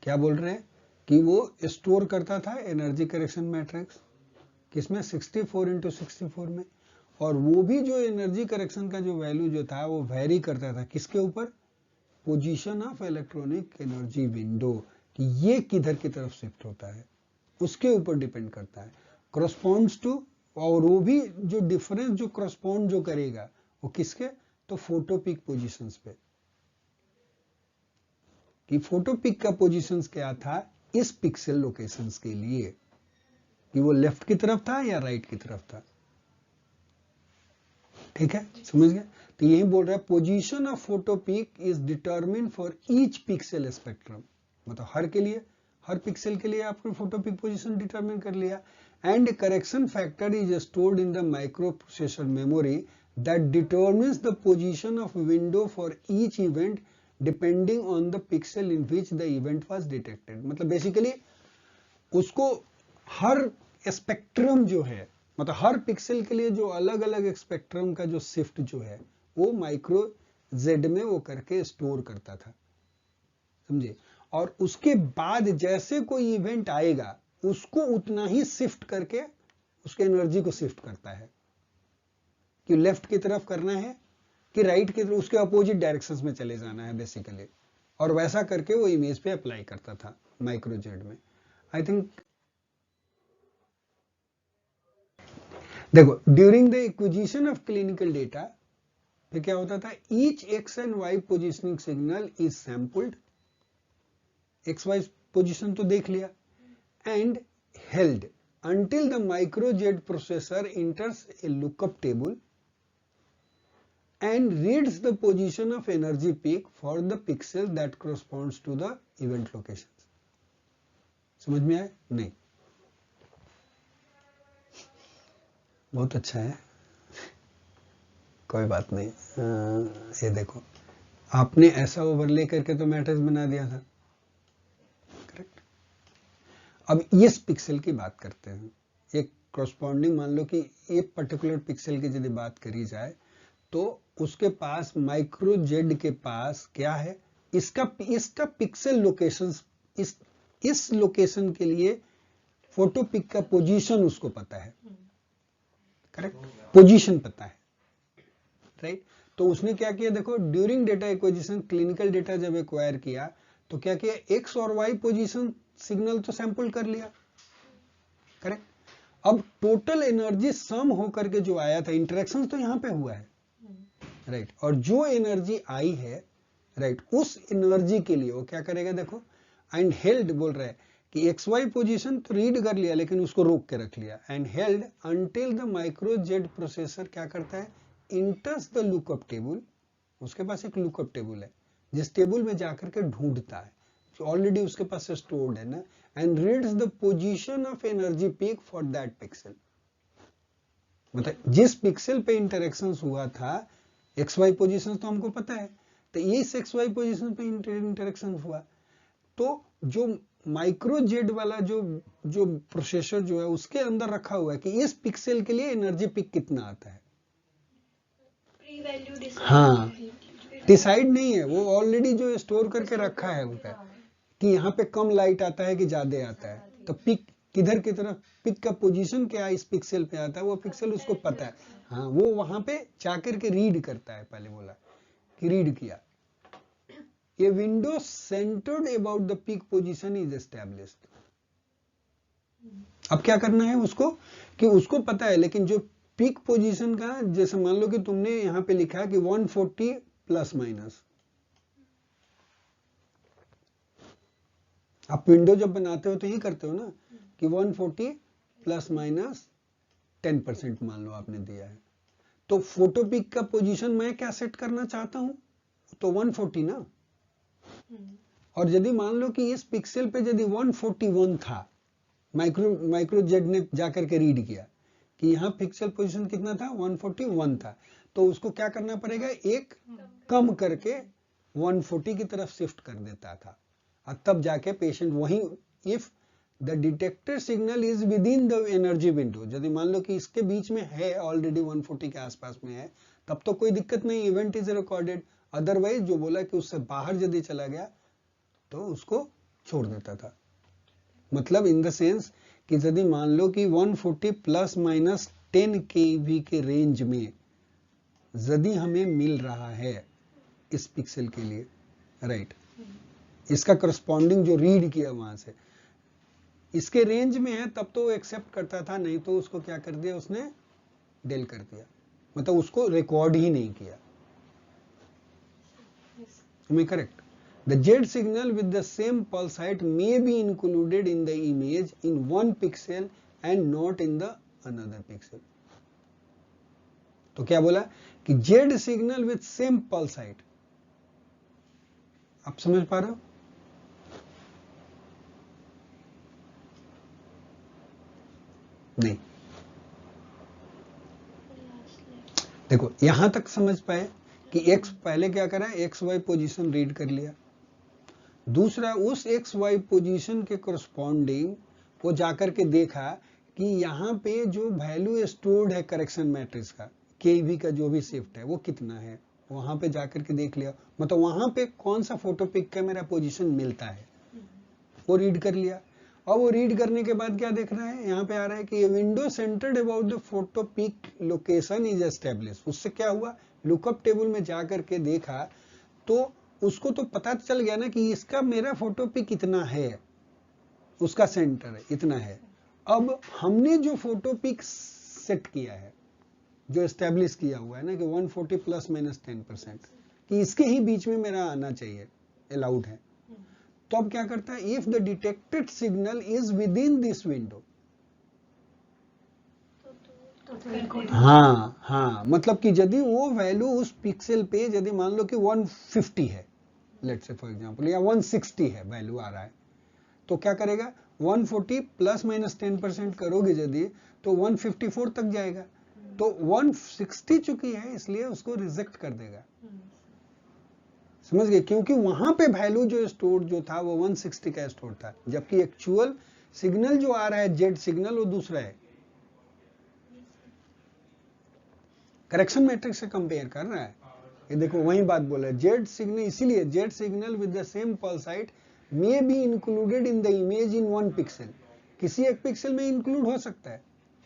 क्या बोल रहे हैं कि वो स्टोर करता था एनर्जी करेक्शन मैट्रिक्स किसमें, 64x64 में, और वो भी जो एनर्जी करेक्शन का जो वैल्यू जो था वो वेरी करता था किसके ऊपर, position of electronic energy window, कि ये किधर की तरफ शिफ्ट होता है उसके ऊपर डिपेंड करता है। करस्पॉन्ड्स टू, और वो भी जो डिफरेंस जो करस्पॉन्ड जो करेगा वो किसके, तो फोटोपिक पोजीशंस पे, कि फोटोपिक का पोजीशंस क्या था इस पिक्सल लोकेशंस के लिए, कि वो लेफ्ट की तरफ था या राइट की तरफ था। ठीक है, समझ गए। तो यही बोल रहा है position of photopic is determine for each pixel spectrum. मतलब हर के लिए, हर पिक्सल के लिए आपने फोटोपिक पोजीशन डिटरमिन कर लिया। And correction factor is stored in the micro processor memory that determines the position of window for each event depending on the pixel in which the event was detected. मतलब बेसिकली उसको हर स्पेक्ट्रम जो है, मतलब हर पिक्सल के लिए जो अलग अलग स्पेक्ट्रम का जो शिफ्ट जो है वो माइक्रो जेड में वो करके स्टोर करता था, समझे। और उसके बाद जैसे कोई इवेंट आएगा उसको उतना ही शिफ्ट करके उसके एनर्जी को शिफ्ट करता है, कि लेफ्ट की तरफ करना है कि राइट की तरफ, उसके अपोजिट डायरेक्शंस में चले जाना है बेसिकली। और वैसा करके वो इमेज पे अप्लाई करता था माइक्रो जेड में। आई थिंक देखो during the acquisition of clinical data फिर क्या होता था, each X and Y positioning signal is sampled, X Y position तो देख लिया, and held until the micro jet processor enters a lookup table and reads the position of energy peak for the pixel that corresponds to the event locations। समझ में आया? नहीं, बहुत अच्छा है, कोई बात नहीं। ये देखो आपने ऐसा ओवरले करके तो मैट्रिक्स बना दिया था, करेक्ट। अब इस पिक्सल की बात करते हैं, एक कॉरस्पॉन्डिंग, मान लो कि एक पर्टिकुलर पिक्सल की यदि बात करी जाए तो उसके पास माइक्रो जेड के पास क्या है, इसका पिक्सल लोकेशन, इस लोकेशन के लिए फोटो पिक का पोजीशन उसको पता है, करेक्ट, पोजीशन पता है, राइट। तो उसने क्या किया, देखो during data acquisition, clinical data जब एक्वायर किया तो क्या किया, एक्स और वाई पोजीशन सिग्नल तो सैंपल कर लिया, करेक्ट। अब टोटल एनर्जी सम होकर के जो आया था, इंटरेक्शन तो यहां पे हुआ है, राइट, और जो एनर्जी आई है, राइट, उस एनर्जी के लिए वो क्या करेगा, देखो एंड हेल्ड बोल रहा है कि एक्स वाई पोजीशन तो रीड कर लिया लेकिन उसको रोक के रख लिया, and held until the micro Z processor क्या करता है, इंटर्स द लुकअप टेबल, उसके पास एक लुकअप टेबल है जिस टेबल में जाकर के ढूंढता है, जो ऑलरेडी उसके पास स्टोर्ड है ना, and reads the position of energy peak for that pixel, मतलब जिस पिक्सल पे इंटरेक्शन हुआ था, एक्स वाई पोजीशन तो हमको पता है, तो इस एक्स वाई पोजीशन पे इंटरेक्शन हुआ, तो जो माइक्रो जेड वाला जो प्रोसेसर जो है उसके अंदर रखा हुआ है कि इस पिक्सल के लिए एनर्जी पिक कितना आता है, हाँ, डिसाइड नहीं है, वो ऑलरेडी जो स्टोर करके रखा है उनका कि यहाँ पे कम लाइट आता है कि ज्यादा आता है, तो पिक किधर की तरफ, पिक का पोजीशन क्या इस पिक्सल पे आता है, वो पिक्सल उसको पता है, हाँ, वो वहां पे जाकर के रीड करता है, पहले बोला कि रीड किया, ये window centred about the peak position is established. अब क्या करना है उसको, कि उसको पता है लेकिन जो पीक पोजीशन का, जैसे मान लो कि तुमने यहां पे लिखा कि 140 प्लस माइनस, आप विंडो जब बनाते हो तो यही करते हो ना कि 140 प्लस माइनस 10% मान लो आपने दिया है, तो फोटो पिक का पोजीशन मैं क्या सेट करना चाहता हूं, तो 140 ना, और यदि मान लो कि इस पिक्सल पे यदि 141 था, माइक्रो जेड ने जाकर के रीड किया कि यहाँ पिक्सल पोजीशन कितना था, 141 था, तो उसको क्या करना पड़ेगा, एक कम करके 140 की तरफ शिफ्ट कर देता था, और तब जाके पेशेंट वहीं, if the detected signal is with in the energy window, यदि मान लो कि इसके बीच में है, ऑलरेडी 140 के आसपास में है, तब तो कोई दिक्कत नहीं, इवेंट इज रिकॉर्डेड, अदरवाइज जो बोला कि उससे बाहर यदि चला गया तो उसको छोड़ देता था, मतलब इन द सेंस कि यदि मान लो कि 140 प्लस माइनस 10 केवी के रेंज में यदि हमें मिल रहा है इस पिक्सल के लिए, राइट, इसका करस्पॉन्डिंग जो रीड किया वहां से इसके रेंज में है, तब तो एक्सेप्ट करता था, नहीं तो उसको क्या कर दिया उसने, डेल कर दिया, मतलब उसको रिकॉर्ड ही नहीं किया, am I correct? The Z signal with the same pulse height may be included in the image in one pixel and not in the another pixel. तो क्या बोला कि Z signal with same pulse height, आप समझ पा रहे हो, नहीं, देखो यहां तक समझ पाए कि x पहले क्या करा, एक्स वाई पोजीशन रीड कर लिया, दूसरा उस एक्स वाई पोजीशन के करस्पॉन्डिंग वो जाकर के देखा कि यहाँ पे जो वैल्यू स्टोर्ड है करेक्शन मैट्रिक्स का, केवी का जो भी शिफ्ट है वो कितना है, वहां पे जाकर के देख लिया, मतलब वहां पे कौन सा फोटो पिक का मेरा पोजीशन मिलता है वो रीड कर लिया। अब वो रीड करने के बाद क्या देख रहा है, यहाँ पे आ रहा है कि window centred about the photopeak location is establish, उससे क्या हुआ, लुकअप टेबल में जाकर के देखा तो उसको तो पता चल गया ना कि इसका मेरा फोटो पिक इतना है, उसका सेंटर है इतना है। अब हमने जो फोटो पिक सेट किया है, जो एस्टेब्लिश किया हुआ है ना कि 140 प्लस माइनस 10% कि इसके ही बीच में मेरा आना चाहिए, अलाउड है, तो अब क्या करता है, if the detected signal is with in this window, हाँ हाँ, मतलब कि यदि वो वैल्यू उस पिक्सल पे यदि मान लो कि 150 है, लेट्स से फॉर एग्जांपल, या 160 है वैल्यू आ रहा है, तो क्या करेगा, 140 प्लस माइनस 10% करोगे यदि तो 154 तक जाएगा, तो 160 चुकी है इसलिए उसको रिजेक्ट कर देगा, समझ गए, क्योंकि वहां पे वैल्यू जो स्टोर जो था वो 160 का स्टोर था, जबकि एक्चुअल सिग्नल जो आ रहा है जेड सिग्नल वो दूसरा है, करेक्शन मैट्रिक्स से कंपेयर कर रहा है, ये देखो वही बात बोला, जेड सिग्नल, इसीलिए Z signal with the same pulse height may be included in the image in 1 pixel, किसी एक पिक्सल में इंक्लूड हो सकता है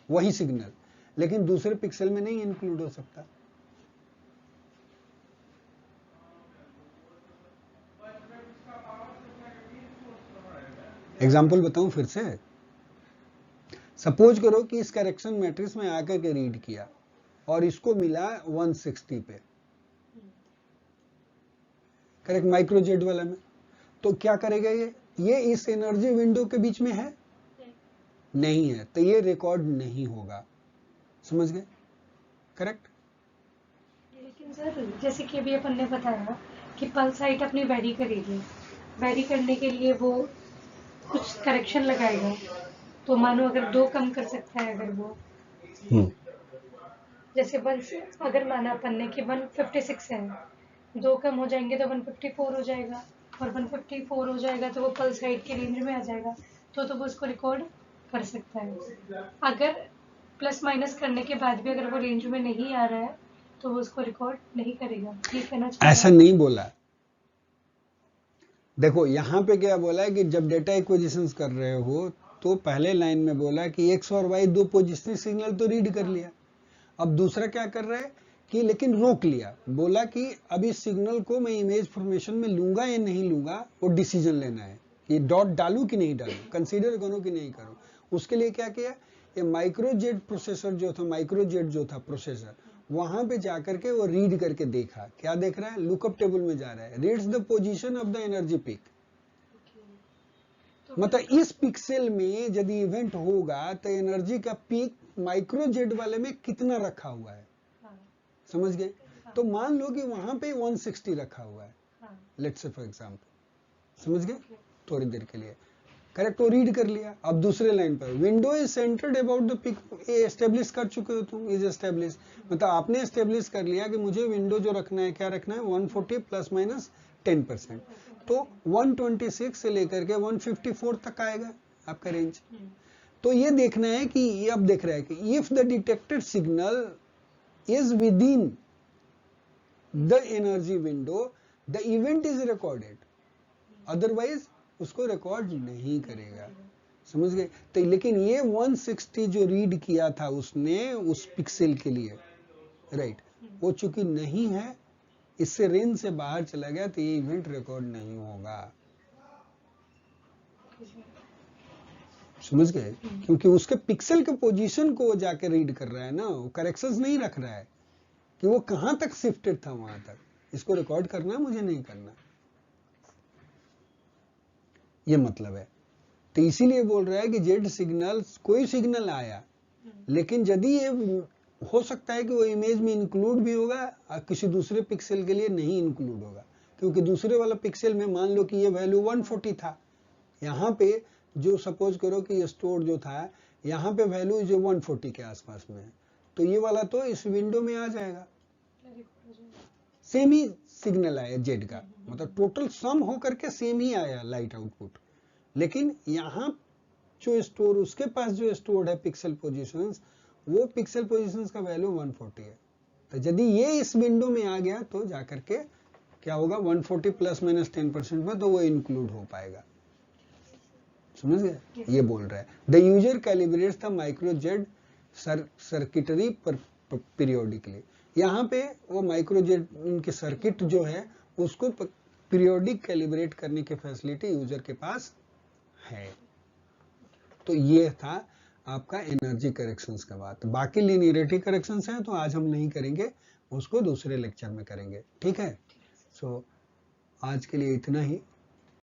वही सिग्नल, लेकिन दूसरे पिक्सल में नहीं इंक्लूड हो सकता। एग्जाम्पल बताऊं फिर से, सपोज करो कि इस करेक्शन मैट्रिक्स में आकर के रीड किया और इसको मिला 160 पे, करेक्ट, माइक्रोजेट वाला में, तो क्या करेगा ये इस एनर्जी विंडो के बीच में है, नहीं है, तो ये रिकॉर्ड नहीं होगा, समझ गए, करेक्ट। लेकिन सर जैसे कि अभी अपन ने बताया कि पल्स हाइट अपनी वेरी करेगी, वेरी करने के लिए वो कुछ करेक्शन लगाएगा, तो मानो अगर 2 कम कर सकता है, अगर वो जैसे अगर माना अपन ने कि 156 है, 2 कम हो जाएंगे तो 154 हो जाएगा, और 154 हो जाएगा तो वो पल्स हाइट के रेंज में आ जाएगा, तो वो उसको रिकॉर्ड कर सकता है। अगर प्लस माइनस करने के बाद भी अगर वो रेंज में नहीं आ रहा है तो वो उसको रिकॉर्ड नहीं करेगा, ये कहना चाहिए। ऐसा नहीं बोला, देखो यहाँ पे क्या बोला है कि जब डेटा एक्विजिशंस कर रहे हो तो पहले लाइन में बोला कि एक्स और वाई 2 पोजिशनल सिग्नल तो रीड कर लिया, अब दूसरा क्या कर रहा है कि लेकिन रोक लिया, बोला कि अब इस सिग्नल को मैं इमेज फॉर्मेशन में लूंगा या नहीं लूंगा, वो डिसीजन लेना है कि डॉट डालूं कि नहीं डालूं, कंसीडर करूं कि नहीं करूं। उसके लिए क्या किया, ये माइक्रोजेट प्रोसेसर जो था, माइक्रोजेट जो था प्रोसेसर, वहां पे जाकर के वो रीड करके देखा, क्या देख रहा है, लुकअप टेबल में जा रहा है, reads the position of the energy peak, मतलब इस पिक्सल में यदि इवेंट होगा तो एनर्जी का पीक माइक्रोजेट वाले में कितना रखा हुआ है, समझ गए। तो मान लो कि वहां पे 160 रखा हुआ है, लेट्स से फॉर एग्जांपल, समझ गए, थोड़ी देर के लिए, करेक्ट, वो रीड कर लिया। अब दूसरे लाइन पर window is centred about the peak, establish कर चुके हो तुम, इज एस्टेब्लिश, मतलब आपने एस्टेब्लिश कर लिया कि मुझे विंडो जो रखना है, क्या रखना है, 140 प्लस माइनस 10%, तो 126 से लेकर के 154 तक आएगा आपका रेंज। तो ये देखना है कि ये अब देख रहा है कि if the detected signal is within the energy window the event is recorded, otherwise उसको रिकॉर्ड नहीं करेगा, समझ गए। तो लेकिन ये 160 जो रीड किया था उसने उस पिक्सल के लिए, राइट, वो चूंकि नहीं है, इससे रेंज से बाहर चला गया, तो ये इवेंट रिकॉर्ड नहीं होगा, समझ गए, क्योंकि उसके पिक्सल के पोजीशन को वो जाके रीड कर रहा है ना, वो करेक्शंस नहीं रख रहा है कि वो कहां तक शिफ्टेड था, वहां तक इसको रिकॉर्ड करना, मुझे नहीं करना, ये मतलब है। तो इसीलिए बोल रहा है कि जेड सिग्नल, कोई सिग्नल आया, लेकिन यदि ये हो सकता है कि वो इमेज में इंक्लूड भी होगा और किसी दूसरे पिक्सल के लिए नहीं इंक्लूड होगा, क्योंकि दूसरे वाला पिक्सल में मान लो कि ये वैल्यू 140 था, यहाँ पे जो सपोज करो कि ये स्टोर जो था, यहाँ पे वैल्यू जो 140 के आसपास में है, तो ये वाला तो इस विंडो में आ जाएगा, सेम ही सिग्नल आया जेड का, मतलब टोटल सम होकर के सेम ही आया लाइट आउटपुट, लेकिन यहाँ जो स्टोर, उसके पास जो स्टोर्ड है पिक्सल पोजीशंस, वो पिक्सल पोजीशंस का वैल्यू 140 है, तो यदि ये इस विंडो में आ गया तो जाकर के क्या होगा, 140 प्लस माइनस 10% में तो वो इंक्लूड हो पाएगा, समझ गए, ये बोल रहा है। The user calibrates the microjet circuitry periodically, यहाँ पे वो माइक्रोजेट उनके सर्किट जो है उसको पीरियोडिक कैलिब्रेट करने की फैसिलिटी यूजर के पास है। तो ये था आपका एनर्जी करेक्शंस का बात, बाकी लिनियरिटी करेक्शंस हैं तो आज हम नहीं करेंगे, उसको दूसरे लेक्चर में करेंगे, ठीक है। सो आज के लिए इतना ही।